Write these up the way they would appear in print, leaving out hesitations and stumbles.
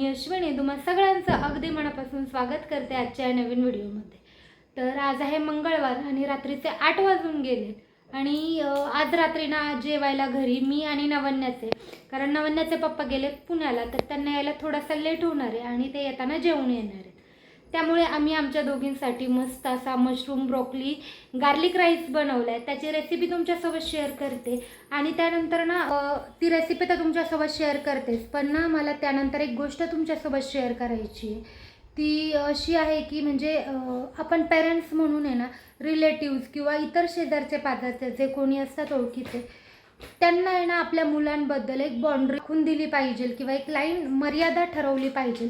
अश्विनी तुम्हा सगळ्यांचं अगदी मनापासून स्वागत करते आजच्या नवीन व्हिडिओमध्ये। तर आज आहे मंगळवार आणि रात्रीचे 8 वाजून गेले आणि आज रात्री ना जेवायला घरी मी आणि नवन्याचे, कारण नवन्याचे पप्पा गेले पुण्याला, तर त्यांना यायला थोडासा लेट होणार आहे आणि ते येताना जेवून येणार आहे। त्यामुळे आम्ही आमच्या दोघींसाठी मस्त असा मशरूम ब्रोकली गार्लिक राईस बनवला आहे। त्याची रेसिपी तुमच्यासोबत शेअर करते आणि त्यानंतर ना ती रेसिपी तर तुमच्यासोबत शेअर करतेच, पण ना मला त्यानंतर एक गोष्ट तुमच्यासोबत शेअर करायची आहे। ती अशी आहे की म्हणजे आपण पेरेंट्स म्हणून आहे ना, रिलेटिव्स किंवा इतर शेजारचे पाजारचे जे कोणी असतात ओळखीचे, त्यांना आहे ना आपल्या मुलांबद्दल एक बाउंड्री राखून दिली पाहिजे किंवा एक लाईन मर्यादा ठरवली पाहिजे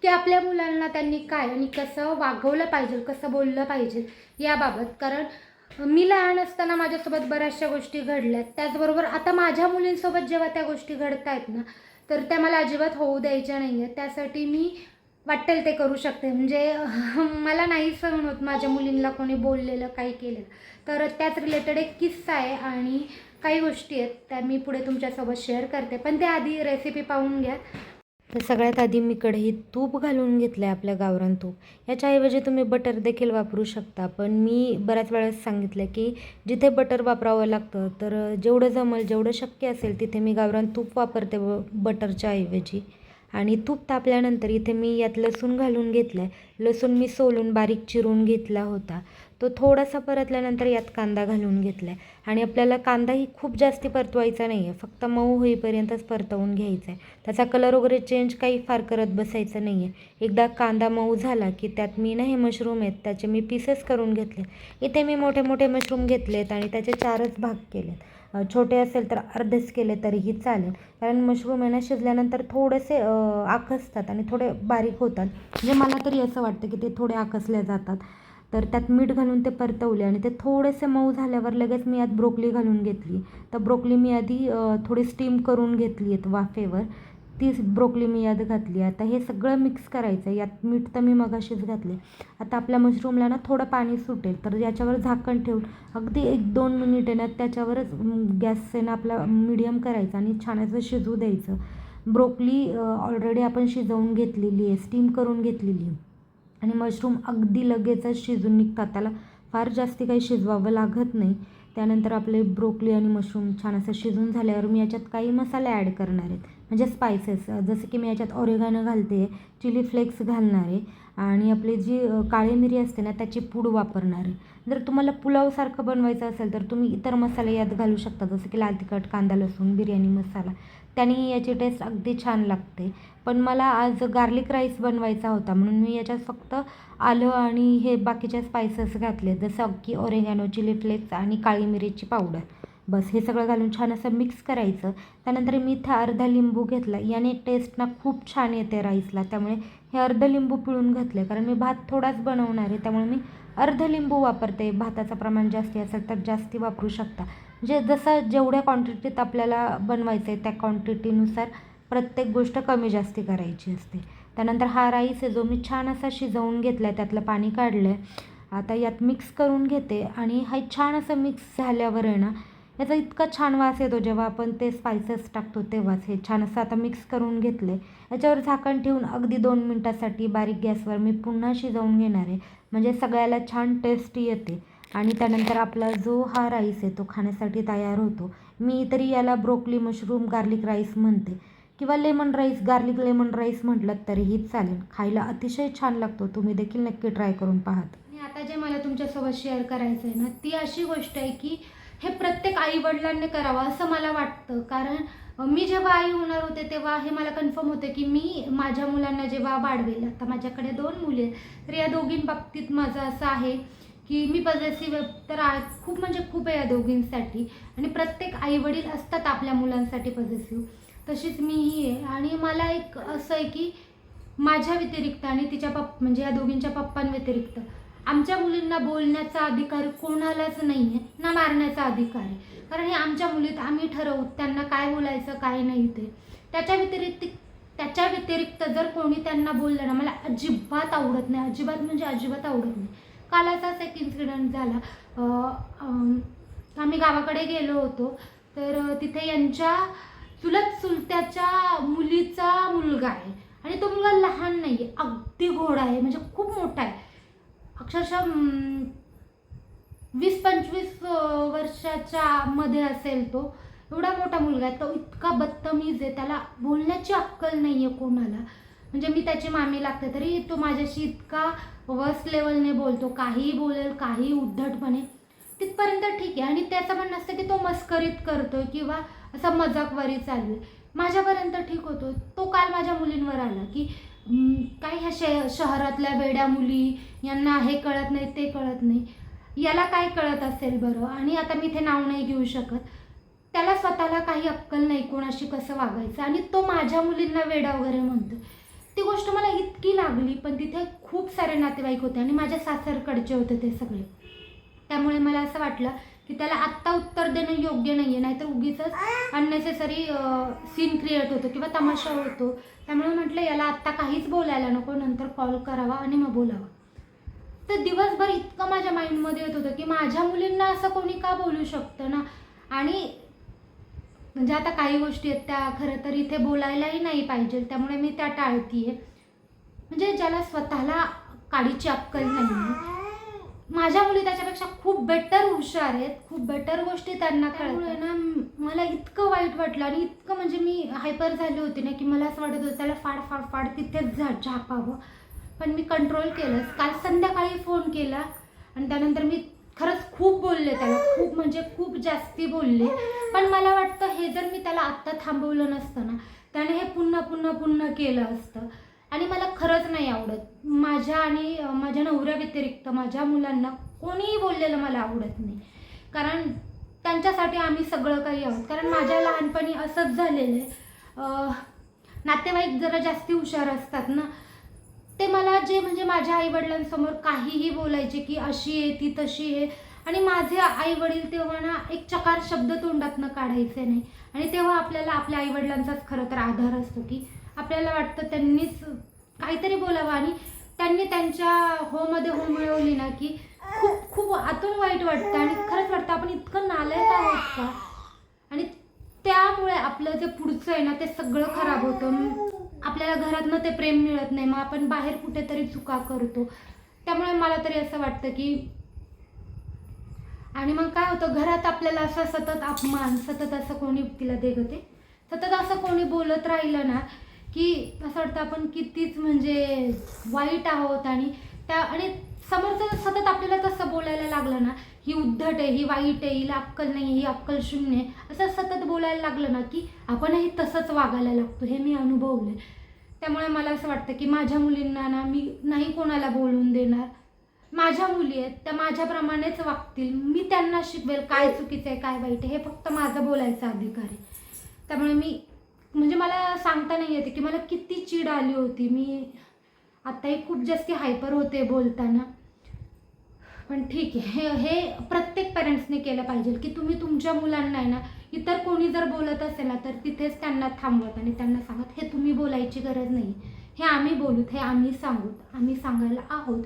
की आपल्या मुलांना त्यांनी काय आणि कसं वागवलं पाहिजे, कसं बोललं पाहिजे याबाबत। कारण मी लहान असताना माझ्यासोबत बऱ्याचशा गोष्टी घडल्यात, त्याचबरोबर आता माझ्या मुलींसोबत जेव्हा त्या गोष्टी घडत आहेत ना, तर त्या मला अजिबात होऊ द्यायच्या नाही आहेत। त्यासाठी मी वाटेल ते करू शकते, म्हणजे मला नाही सहन होत माझ्या मुलींना कोणी बोललेलं काही केलं। तर त्याच रिलेटेड एक किस्सा आहे आणि काही गोष्टी आहेत त्या मी पुढे तुमच्यासोबत शेअर करते, पण त्याआधी रेसिपी पाहून घ्या। तर सगळ्यात आधी मी कढईत तूप घालून घेतलं आहे, आपलं गावरान तूप। याच्याऐवजी तुम्ही बटर देखील वापरू शकता, पण मी बऱ्याच वेळेस सांगितलं की जिथे बटर वापरावं लागतं तर जेवढं जमेल जेवढं शक्य असेल तिथे मी गावरान तूप वापरते बटरच्या ऐवजी। आणि तूप तापल्यानंतर इथे मी यात लसूण घालून घेतलं आहे। लसूण मी सोलून बारीक चिरून घेतला होता, तो थोडासा परतल्यानंतर यात कांदा घालून घेतला आहे। आणि आपल्याला कांदाही खूप जास्ती परतवायचा नाही आहे, फक्त मऊ होईपर्यंतच परतवून घ्यायचा आहे। त्याचा कलर वगैरे चेंज काही फार करत बसायचं नाही आहे। एकदा कांदा मऊ झाला की त्यात मी ना हे मशरूम आहेत त्याचे मी पीसेस करून घेतले। इथे मी मोठे मोठे मशरूम घेतलेत आणि त्याचे 4च भाग केलेत। छोटे असेल तर अर्धेच केले तरीही चालेल, कारण मशरूम आहे ना शिजल्यानंतर थोडेसे आकसतात आणि थोडे बारीक होतात, म्हणजे मला तरी असं वाटतं की ते थोडे आकसले जातात। तर त्यात मीठ घालून ते परतवले आणि ते थोडेसे मऊ झाल्यावर लगेच मी यात ब्रोकली घालून घेतली। तर ब्रोकली मी आधी थोडी स्टीम करून घेतली आहेत वाफेवर, ती ब्रोकली मी यात घातली। आता हे सगळं मिक्स करायचं आहे। यात मीठ तर मी मगाशीच घातले। आता आपल्या मशरूमला ना थोडं पाणी सुटेल, तर याच्यावर झाकण ठेवून अगदी 1-2 मिनिट आहे ना त्याच्यावरच गॅस आहे ना आपला मीडियम करायचा आणि छान असं शिजू द्यायचं। ब्रोकली ऑलरेडी आपण शिजवून घेतलेली आहे, स्टीम करून घेतलेली आहे आणि मशरूम अगदी लगेचच शिजून निघतात, त्याला फार जास्ती काही शिजवावं लागत नाही। त्यानंतर आपले ब्रोकली आणि मशरूम छान असं शिजून झाल्यावर मी याच्यात काही मसाले ॲड करणार आहेत, म्हणजे स्पायसेस, जसं की मी याच्यात ऑरेगानो घालते, चिली फ्लेक्स घालणार आहे आणि आपली जी काळी मिरी असते ना त्याची पूड वापरणार आहे। जर तुम्हाला पुलावसारखं बनवायचं असेल तर तुम्ही इतर मसाले यात घालू शकता, जसं की लाल तिखट, कांदा लसूण, बिर्याणी मसाला, त्याने याची टेस्ट अगदी छान लागते। पण मला आज गार्लिक राईस बनवायचा होता म्हणून मी याच्यात फक्त आलं आणि हे बाकीचे स्पायसेस घातले, जसं की ऑरेगानो, चिली फ्लेक्स आणि काळी मिरीची पावडर। बस हे सगळं घालून छान असं मिक्स करायचं। त्यानंतर मी इथे अर्धा लिंबू घेतला, याने टेस्ट ना खूप छान येते राईसला, त्यामुळे हे अर्ध लिंबू पिळून घातले। कारण मी भात थोडाच बनवणार आहे त्यामुळे मी अर्ध लिंबू वापरते। भाताचं प्रमाण जास्ती असेल तर जास्ती वापरू शकता, म्हणजे जसं जेवढ्या क्वांटिटीत आपल्याला बनवायचं आहे त्या क्वांटिटीनुसार प्रत्येक गोष्ट कमी जास्ती करायची असते। त्यानंतर हा राईस आहे जो मी छान असा शिजवून घेतला आहे, त्यातलं पाणी काढलं आहे। आता यात मिक्स करून घेते आणि हा छान असं मिक्स झाल्यावर आहे ना याचा इतका छान वास येतो जेव्हा आपण ते स्पायसेस टाकतो तेव्हाच। हे छान असं आता मिक्स करून घेतले, याच्यावर झाकण ठेवून अगदी 2 मिनटासाठी बारीक गॅसवर मी पुन्हा शिजवून घेणार आहे, म्हणजे सगळ्याला छान टेस्ट येते। आणि त्यानंतर आपला जो हा राईस आहे तो खाण्यासाठी तयार होतो। मी तरी याला ब्रोकली मशरूम गार्लिक राईस म्हणते किंवा lemon rice, garlic lemon rice म्हटलं तरीही चालेल, खायला अतिशय छान लागतो। तुम्ही देखील नक्की ट्राय करून पाहात। आणि आता जे मला तुमच्यासोबत शेअर करायचं आहे ना, ती अशी गोष्ट आहे की हे प्रत्येक आईवडिलांनी करावं असं मला वाटतं। कारण मी जेव्हा आई होणार होते तेव्हा हे मला कन्फर्म होतं की मी माझ्या मुलांना जेव्हा वाढवेल, आता माझ्याकडे 2 मुली आहेत, तर या दोघींबाबतीत माझं असं आहे की मी पॉझिटिव्ह तर खूप म्हणजे खूप आहे या दोघींसाठी, आणि प्रत्येक आईवडील असतात आपल्या मुलांसाठी पॉझिटिव्ह, तशीच मीही आहे। आणि मला एक असं आहे की माझ्या व्यतिरिक्त आणि तिच्या म्हणजे या दोघींच्या पप्पांव्यतिरिक्त आमच्या मुलींना बोलण्याचा अधिकार कोणालाच नाही आहे, ना मारण्याचा अधिकार आहे। कारण हे आमच्या मुलीत आम्ही ठरवू त्यांना काय बोलायचं काय नाही ते। त्याच्या व्यतिरिक्त जर कोणी त्यांना बोललं ना, मला अजिबात आवडत नाही, अजिबात म्हणजे अजिबात आवडत नाही। काल असाच एक इन्सिडेंट झाला, आम्ही गावाकडे गेलो होतो, तर तिथे यांच्या चुलत्याच्या मुलीचा मुलगा आहे आणि आणि तो मुलगा लहान नाही आहे, अगदी घोडा आहे, म्हणजे खूप मोठा आहे. अक्षरशः 20-25 वर्षाच्या मध्ये असेल तो. एवढा मोठा मुलगा आहे. तो इतका बदतमीज आहे, त्याला बोलण्याची अक्कल नाही आहे कोणाला. म्हणजे मी त्याची मामी लागते तरी तो माझ्याशी इतका वर्स्ट लेवलने बोलतो, काहीही बोलेल, काही उद्धटपणे. तिथपर्यंत ठीक आहे. आणि त्याचं म्हणणं असतं की तो मस्करीत करतोय किंवा असा मजाकवारी चालू आहे. माझ्यापर्यंत ठीक होतो. तो काल माझ्या मुलींवर आला की काय ह्या शहरातल्या वेड्या मुली, यांना हे कळत नाही ते कळत नाही. याला काय कळत असेल बरं. आणि आता मी इथे नाव नाही घेऊ शकत. त्याला स्वतःला काही अक्कल नाही कोणाशी कसं वागायचं, आणि तो माझ्या मुलींना वेडा वगैरे म्हणतो. ती गोष्ट मला इतकी लागली. पण तिथे खूप सारे नातेवाईक होते आणि माझ्या सासरकडचे होते ते सगळे. त्यामुळे मला असं वाटलं की त्याला आत्ता उत्तर देणं योग्य नाही आहे, नाहीतर उगीच अननेसेसरी सीन क्रिएट होतो किंवा तमाशा होतो. त्यामुळे म्हटलं याला आत्ता काहीच बोलायला नको, नंतर कॉल करावा आणि मग बोलावा. तर दिवसभर इतकं माझ्या माइंडमध्ये येत होतं की माझ्या मुलींना असं कोणी का बोलू शकतं ना. आणि म्हणजे आता काही गोष्टी आहेत त्या खरं तर इथे बोलायलाही नाही पाहिजे, त्यामुळे मी त्या टाळतीये. म्हणजे ज्याला स्वतःला काडीची अक्कल नाही. माझ्या मुली त्याच्यापेक्षा खूप बेटर हुशार आहेत, खूप बेटर गोष्टी त्यांना कळतात ना. मला इतकं वाईट वाटलं आणि इतकं म्हणजे मी हायपर झाली होती ना की मला असं वाटत होतं त्याला फाड फाड फाड तिथेच झापावं. पण मी कंट्रोल केलंच. काल संध्याकाळी फोन केला आणि त्यानंतर मी खरंच खूप बोलले त्याला, खूप म्हणजे खूप जास्ती बोलले. पण मला वाटतं हे जर मी त्याला आत्ता थांबवलं नसतं ना, त्याने हे पुन्हा पुन्हा पुन्हा केलं असतं. आणि मला खरंच नाही आवडत. माझ्या आणि माझ्या नवऱ्या व्यतिरिक्त माझ्या मुलांना कोणीही बोललेलं मला आवडत नाही. कारण त्यांच्यासाठी आम्ही सगळं काही आहोत. कारण माझ्या लहानपणी असंच झालेलं आहे. नातेवाईक जरा जास्ती हुशार असतात ना, ते मला जे म्हणजे माझ्या आईवडिलांसमोर काहीही बोलायचे की अशी आहे ती तशी आहे. आणि माझे आईवडील तेव्हा ना एक चकार शब्द तोंडातनं काढायचे नाही. आणि तेव्हा आपल्याला आपल्या आईवडिलांचाच खरं तर आधार असतो की आपल्याला वाटतं त्यांनीच काहीतरी बोलावं. आणि त्यांनी त्यांच्या होमध्ये हो मिळवली ना की खूप खूप आतून वाईट वाटतं आणि खरंच वाटतं आपण इतकं नालायक आहोत का. आणि त्यामुळे आपलं जे पुढचं आहे ना ते सगळं खराब होतं. आपल्याला घरातनं ते प्रेम मिळत नाही, मग आपण बाहेर कुठेतरी चुका करतो. त्यामुळे मला तरी असं वाटतं की आणि मग काय होतं घरात आपल्याला असं सतत अपमान, सतत असं कोणी तिला देगते, सतत असं कोणी बोलत राहिलं ना की असं वाटतं आपण कितीच म्हणजे वाईट आहोत. आणि समोरचं सतत आपल्याला तसं बोलायला लागलं ना, ही उद्धट आहे, ही वाईट आहे, हिला अक्कल नाही, ही अक्कल शून्य आहे, असं सतत बोलायला लागलं ना की आपणही तसंच वागायला लागतो. हे मी अनुभवले. त्यामुळे मला असं वाटतं की माझ्या मुलींना ना मी नाही कोणाला बोलून देणार. माझ्या मुली आहेत, त्या माझ्याप्रमाणेच वागतील. मी त्यांना शिकवेल काय चुकीचं आहे काय वाईट आहे, हे फक्त माझं बोलायचा अधिकार आहे. त्यामुळे मी म्हणजे मला सांगता नाही येते की मला किती चीड आली होती. मी आत्ताही खूप जास्ती हायपर होते बोलताना. पण ठीक आहे, हे प्रत्येक पॅरेंट्सने केलं पाहिजे की तुम्ही तुमच्या मुलांना आहे ना इतर कोणी जर बोलत असेल ना तर तिथेच त्यांना थांबवत आणि त्यांना सांगत हे तुम्ही बोलायची गरज नाही, हे आम्ही बोलूत, हे आम्ही सांगूत, आम्ही सांगायला आहोत.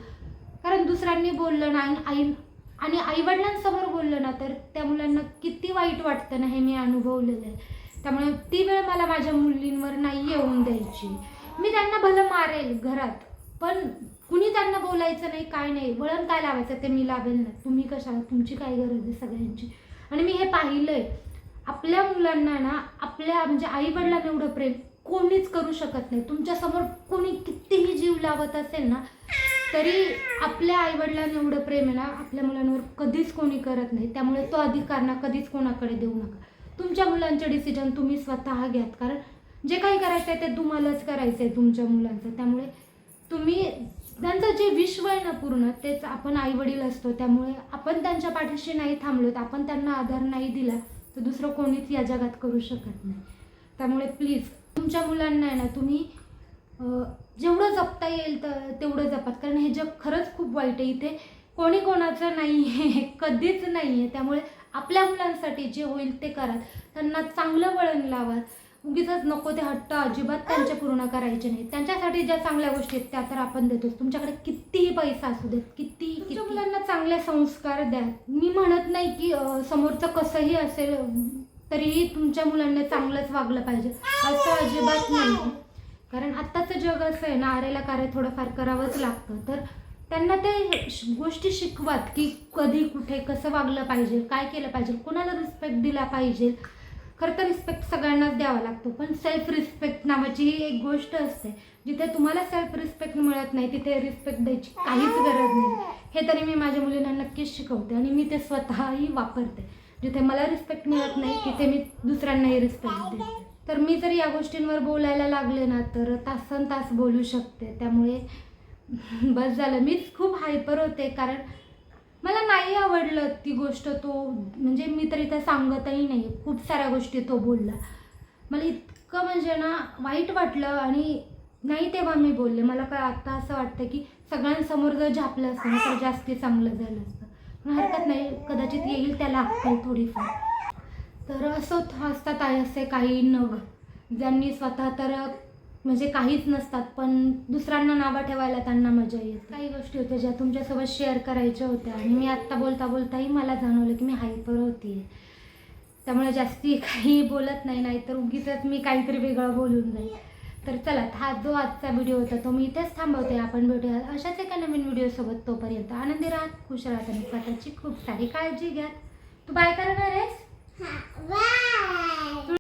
कारण दुसऱ्यांनी बोललं ना आणि आईवडिलांसमोर बोललं ना तर त्या मुलांना किती वाईट वाटतं ना, हे मी अनुभवलेलं आहे. त्यामुळे ती वेळ मला माझ्या मुलींवर नाही येऊन द्यायची. मी त्यांना भलं मारेल घरात, पण कुणी त्यांना बोलायचं नाही, काय नाही. वळण काय लावायचं ते मी लावेल ना, तुम्ही कशाला, तुमची काय गरज आहे सगळ्यांची. आणि मी हे पाहिलंय आपल्या मुलांना ना आपल्या म्हणजे आईवडिलांना एवढं प्रेम कोणीच करू शकत नाही. तुमच्यासमोर कोणी कितीही जीव लावत असेल ना तरी आपल्या आईवडिलांना एवढं प्रेम आहे ना आपल्या मुलांवर कधीच कोणी करत नाही. त्यामुळे तो अधिकार ना कधीच कोणाकडे देऊ नका. तुमच्या मुलांचे डिसिजन तुम्ही स्वतः घ्यात. कारण जे काही करायचं आहे ते तुम्हालाच करायचं आहे तुमच्या मुलांचं. त्यामुळे तुम्ही त्यांचं जे विश्व आहे ना पूर्ण तेच आपण आईवडील असतो. त्यामुळे आपण त्यांच्या पाठीशी नाही थांबलो, आपण त्यांना आधार नाही दिला तर दुसरं कोणीच या जगात करू शकत नाही. त्यामुळे प्लीज तुमच्या मुलांना आहे ना तुम्ही जेवढं जपता येईल तर तेवढं जपात. कारण हे जग खरंच खूप वाईट आहे. इथे कोणी कोणाचं नाही आहे, कधीच नाही आहे. त्यामुळे आपल्या मुलांसाठी जे होईल ते करा. त्यांना चांगलं वळण लावा. उगीच नको ते हट्ट अजिबात त्यांचे पूर्ण करायचे नाही. त्यांच्यासाठी ज्या चांगल्या गोष्टी आहेत त्या तर आपण देतोच. तुमच्याकडे कितीही पैसा असू देत, किती मुलांना चांगले संस्कार द्या. मी म्हणत नाही की समोरचं कसंही असेल तरीही तुमच्या मुलांना चांगलंच वागलं पाहिजे असं अजिबात नाही. कारण आत्ताचं जग असं आहे ना, आरेला कार्य थोडंफार करावंच लागतं. तर त्यांना ते गोष्टी शिकवात की कधी कुठे कसं वागलं पाहिजे, काय केलं पाहिजे, कोणाला रिस्पेक्ट दिला पाहिजे. खरं तर रिस्पेक्ट सगळ्यांनाच द्यावा लागतो, पण सेल्फ रिस्पेक्ट नावाची ही एक गोष्ट असते. जिथे तुम्हाला सेल्फ रिस्पेक्ट मिळत नाही तिथे रिस्पेक्ट द्यायची काहीच गरज नाही. हे तरी मी माझ्या मुलींना नक्कीच शिकवते आणि मी ते स्वतःही वापरते. जिथे मला रिस्पेक्ट मिळत नाही तिथे मी दुसऱ्यांनाही रिस्पेक्ट देते. तर मी जर या गोष्टींवर बोलायला लागले ना तर तासन तास बोलू शकते. त्यामुळे बस झालं. मीच खूप हायपर होते कारण मला नाही आवडलं ती गोष्ट. तो म्हणजे मी तर इथं सांगतही नाही, खूप साऱ्या गोष्टी तो बोलला. मला इतकं म्हणजे ना वाईट वाटलं आणि नाही तेव्हा मी बोलले. मला काय आता असं वाटतं की सगळ्यांसमोर जर झापलं असतं ना तर जास्ती चांगलं झालं असतं. पण हरकत नाही, कदाचित येईल त्याला अक्कल थोडीफार. तर असं असतात असे काही नग ज्यांनी स्वतः तर म्हणजे काहीच नसतात पण दुसऱ्यांना नावं ठेवायला त्यांना मजा येते. काही गोष्टी होत्या ज्या तुमच्यासोबत शेअर करायच्या होत्या आणि मी आत्ता बोलता बोलताही मला जाणवलं की मी हायपर होती. त्यामुळे जास्ती काही बोलत नाही, नाहीतर उगीचच मी काहीतरी वेगळं बोलून जाईल. तर चला, हा जो आजचा व्हिडिओ होता तो मी इथेच थांबवते. आपण भेटूया अशाच एका नवीन व्हिडिओसोबत. तोपर्यंत आनंदी राहा, खुश राहा आणि स्वतःची खूप सारी काळजी घ्या. तू बाय करणार आहेस?